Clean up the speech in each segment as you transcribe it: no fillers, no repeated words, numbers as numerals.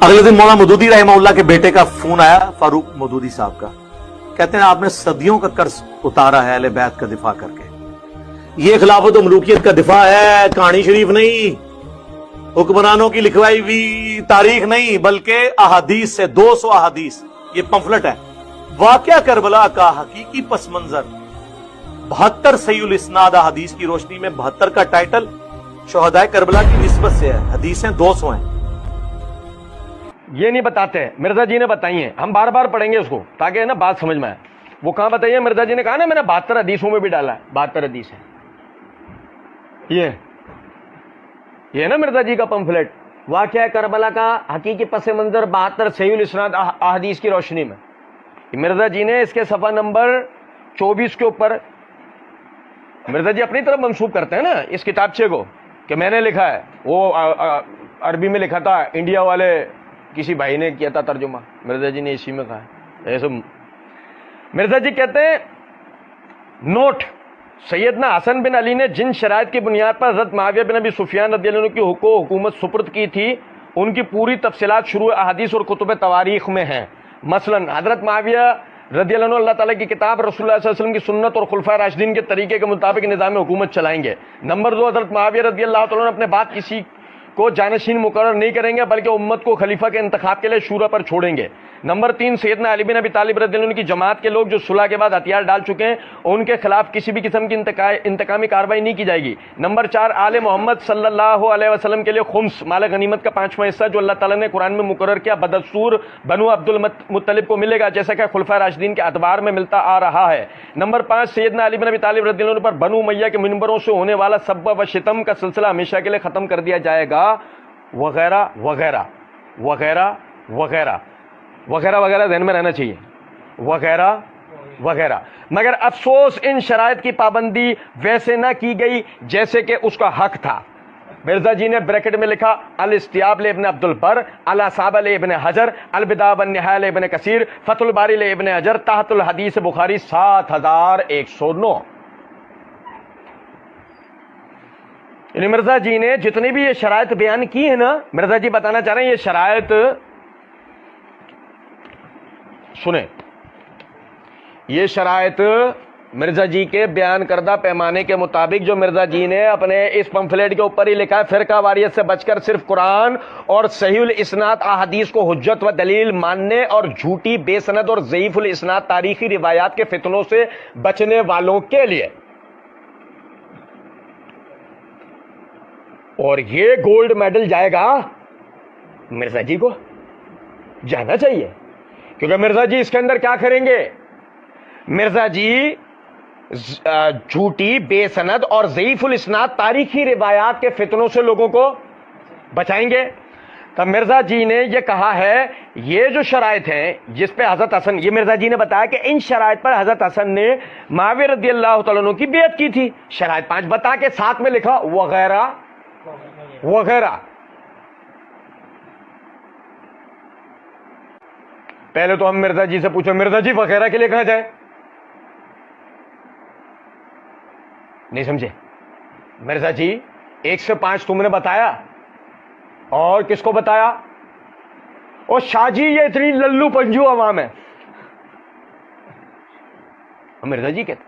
اگلے دن مولانا مودودی رحمہ اللہ کے بیٹے کا فون آیا، فاروق مودودی صاحب کا، کہتے ہیں آپ نے صدیوں کا قرض اتارا ہے اہل بیت کا دفاع کر کے، یہ خلافت و ملوکیت کا دفاع ہے، کہانی شریف نہیں، حکمرانوں کی لکھوائی ہوئی تاریخ نہیں، بلکہ احادیث سے 200 احادیث، یہ پمفلٹ ہے، واقعہ کربلا کا حقیقی پس منظر، 72 صحیح الاسناد احادیث کی روشنی میں 72 کا ٹائٹل شہداء کربلا کی نسبت سے ہے، حدیثیں 200 ہیں۔ یہ نہیں بتاتے، مرزا جی نے بتائی ہیں، ہم بار بار پڑھیں گے اس کو تاکہ نا بات سمجھ میں آئے۔ وہ کہاں بتائیے؟ مرزا جی نے کہا نا میں نے 72 حدیثوں میں بھی ڈالا ہے، 72 حدیث ہے، یہ نا مرزا جی کا پمفلٹ، واقعہ کربلا کا حقیقی پس منظر 72 صحیح الاسناد احادیث کی روشنی میں۔ مرزا جی نے اس کے صفحہ نمبر 24 کے اوپر، مرزا جی اپنی طرف منسوب کرتے ہیں نا اس کتابچے کو کہ میں نے لکھا ہے، وہ عربی میں لکھا تھا، انڈیا والے کسی بھائی نے کیا تھا ترجمہ، مرزا جی نے اسی میں کہا ہے ایسے۔ مرزا جی کہتے ہیں نوٹ، سیدنا حسن بن علی نے جن شرائط کی بنیاد پر حضرت معاویہ بن ابی سفیان رضی اللہ عنہ کی حکومت سپرد کی تھی، ان کی پوری تفصیلات شروع احادیث اور کتب تواریخ میں ہیں۔ مثلا حضرت معاویہ رضی اللہ عنہ اللہ تعالیٰ کی کتاب، رسول اللہ صلی اللہ علیہ وسلم کی سنت اور خلفائے راشدین کے طریقے کے مطابق نظام حکومت چلائیں گے۔ نمبر 2، حضرت معاویہ رضی اللہ تعالیٰ عنہ اپنے بعد کسی کو جانشین مقرر نہیں کریں گے، بلکہ امت کو خلیفہ کے انتخاب کے لیے شورا پر چھوڑیں گے۔ نمبر 3، سیدنا علی بن ابی طالب رضی اللہ عنہ کی جماعت کے لوگ جو صلح کے بعد ہتھیار ڈال چکے ہیں، ان کے خلاف کسی بھی قسم کی انتقامی کارروائی نہیں کی جائے گی۔ نمبر 4، آل محمد صلی اللہ علیہ وسلم کے لیے خمس مال غنیمت کا 5واں حصہ جو اللہ تعالیٰ نے قرآن میں مقرر کیا بدستور بنو عبد المطلب کو ملے گا، جیسا کہ خلفائے راشدین کے ادوار میں ملتا آ رہا ہے۔ نمبر 5، سیدنا علی بن ابی طالب رضی اللہ عنہ پر بنو امیہ کے منبروں سے ہونے والا سب و شتم کا سلسلہ ہمیشہ کے لیے ختم کر دیا جائے گا، وغیرہ وغیرہ وغیرہ وغیرہ وغیرہ وغیرہ، ذہن میں رہنا چاہیے، وغیرہ وغیرہ۔ مگر افسوس ان شرائط کی پابندی ویسے نہ کی گئی جیسے کہ اس کا حق تھا۔ مرزا جی نے بریکٹ میں لکھا الاستیاب لابن عبد البر، الاصابہ لابن حجر، البدایہ والنہایہ لابن کثیر، فتح الباری لابن حجر، تحت الحدیث بخاری 7109۔ یعنی مرزا جی نے جتنی بھی یہ شرائط بیان کی ہیں نا، مرزا جی بتانا چاہ رہے ہیں یہ شرائط سنیں، یہ شرائط مرزا جی کے بیان کردہ پیمانے کے مطابق جو مرزا جی نے اپنے اس پمفلیٹ کے اوپر ہی لکھا ہے، فرقہ واریت سے بچ کر صرف قرآن اور صحیح الاسناد احادیث کو حجت و دلیل ماننے اور جھوٹی بے سند اور ضعیف الاسناد تاریخی روایات کے فتنوں سے بچنے والوں کے لیے۔ اور یہ گولڈ میڈل جائے گا مرزا جی کو، جانا چاہیے، کیونکہ مرزا جی اس کے اندر کیا کریں گے؟ مرزا جی جھوٹی بے سند اور ضعیف الاسناد تاریخی روایات کے فتنوں سے لوگوں کو بچائیں گے۔ تب مرزا جی نے یہ کہا ہے یہ جو شرائط ہیں جس پہ حضرت حسن، یہ مرزا جی نے بتایا کہ ان شرائط پر حضرت حسن نے معاویہ رضی اللہ تعالیٰ عنہ کی بیعت کی تھی، شرائط 5 بتا کے ساتھ میں لکھا وغیرہ وغیرہ۔ پہلے تو ہم مرزا جی سے پوچھو، مرزا جی وغیرہ کے لیے کہاں جائے؟ نہیں سمجھے؟ مرزا جی 1 سے 5 تم نے بتایا، اور کس کو بتایا؟ اور شاہ جی یہ اتنی للو پنجو عوام ہے، مرزا جی کہتے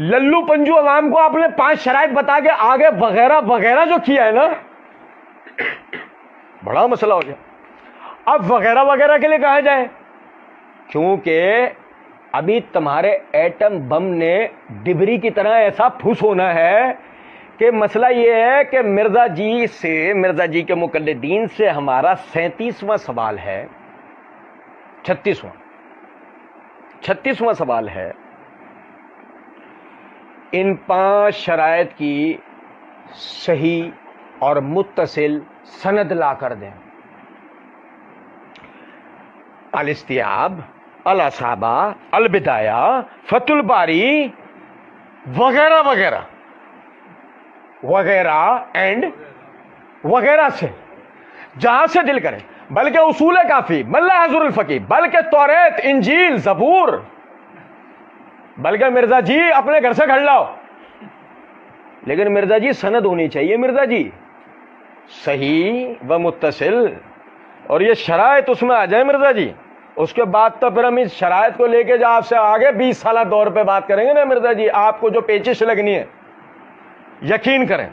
للو پنجو عوام کو آپ نے 5 شرائط بتا کے آگے وغیرہ وغیرہ جو کیا ہے نا، بڑا مسئلہ ہو گیا۔ اب وغیرہ وغیرہ کے لیے کہا جائے، کیونکہ ابھی تمہارے ایٹم بم نے ڈبری کی طرح ایسا پھوس ہونا ہے کہ مسئلہ یہ ہے کہ مرزا جی سے، مرزا جی کے مقلدین سے ہمارا 37واں سوال ہے، 36واں سوال ہے، ان 5 شرائط کی صحیح اور متصل سند لا کر دیں۔ الاستیاب، الاصابہ، البدایہ، فتح الباری وغیرہ وغیرہ وغیرہ اینڈ وغیرہ سے جہاں سے دل کرے، بلکہ اصول کافی، ملا حضور الفقی، بلکہ توریت، انجیل، زبور، بلکہ مرزا جی اپنے گھر سے گھڑ لاؤ، لیکن مرزا جی سند ہونی چاہیے، مرزا جی صحیح و متصل، اور یہ شرائط اس میں آ جائے مرزا جی، اس کے بعد تو پھر ہم اس شرائط کو لے کے جو آپ سے آگے 20 سالہ دور پہ بات کریں گے نا مرزا جی، آپ کو جو پیچش لگنی ہے یقین کریں